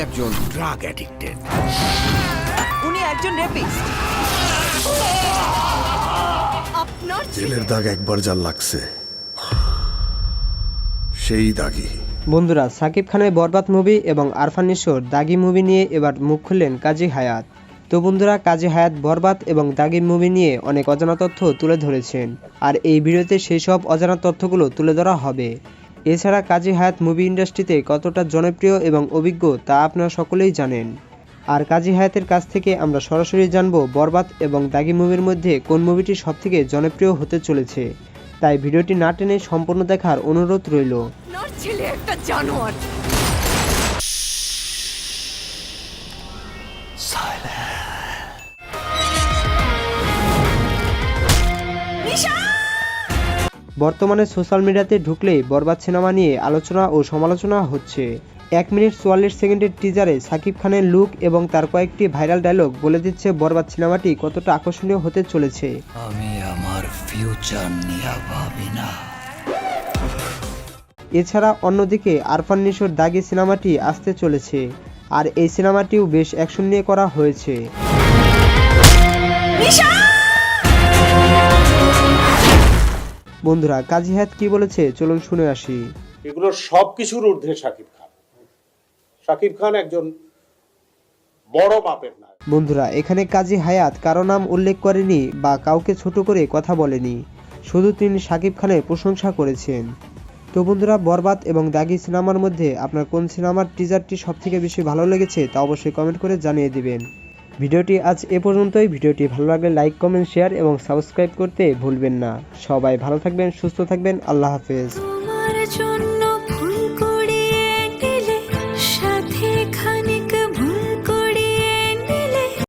একজন drug addicted. উনি একজন রেপিস্ট। আপনার জেলের দাগ একবার যা লাগছে সেই দাগই। বন্ধুরা, সাকিব খানের বরবাদ মুভি এবং আরফান নিশোর দাগি মুভি নিয়ে এবার মুখ খুললেন কাজী হায়াৎ। তো বন্ধুরা, কাজী হায়াৎ বরবাদ এবং দাগি মুভি নিয়ে অনেক অজানা তথ্য তুলে ধরেছেন, আর এই ভিডিওতে সেই সব অজানা তথ্যগুলো তুলে ধরা হবে। এছাড়া কাজী হায়াৎ মুভি ইন্ডাস্ট্রিতে কতটা জনপ্রিয় এবং অভিজ্ঞ তা আপনারা সকলেই জানেন। আর কাজী হায়াতের কাছ থেকে আমরা সরাসরি জানবো বরবাদ এবং দাগি মুভির মধ্যে কোন মুভিটি সবথেকে জনপ্রিয় হতে চলেছে। তাই ভিডিওটি না টেনে সম্পূর্ণ দেখার অনুরোধ রইল। আপনার ছেলে একটা জানোয়ার। বর্তমানে সোশ্যাল মিডিয়াতে ঢুকলেই বরবাদ সিনেমা নিয়ে আলোচনা ও সমালোচনা হচ্ছে। 1 মিনিট 44 সেকেন্ডের টিজারে সাকিব খানের লুক এবং তার কয়েকটি ভাইরাল ডায়লগ বলে দিচ্ছে বরবাদ সিনেমাটি কতটা আকর্ষণীয় হতে চলেছে। আমি আমার ফিউচার নিয়ে ভাবি না। এছাড়া অন্যদিকে আরফান নিশোর দাগি সিনেমাটি আসতে চলেছে, আর এই সিনেমাটিও বেশ অ্যাকশন নিয়ে করা হয়েছে। বন্ধুরা, কাজী হায়াৎ কি বলেছে চলুন শুনে আসি। এগুলো সবকিছুর ঊর্ধ্বে শাকিব খান। শাকিব খান একজন বড় মাপের নায়ক। বন্ধুরা, এখানে কাজী হায়াৎ কারো নাম উল্লেখ করেনি বা কাউকে ছোট করে কথা বলেনি, শুধু তিনি শাকিব খানের প্রশংসা করেছেন। তো বন্ধুরা, বরবাদ এবং দাগি সিনেমার মধ্যে আপনার কোন সিনেমার টিজারটি সবথেকে বেশি ভালো লেগেছে তা অবশ্যই কমেন্ট করে জানিয়ে দিবেন। ভিডিওটি আজ এ পর্যন্তই। ভিডিওটি ভালো লাগলে লাইক, কমেন্ট, শেয়ার এবং সাবস্ক্রাইব করতে ভুলবেন না। সবাই ভালো থাকবেন, সুস্থ থাকবেন। আল্লাহ হাফেজ।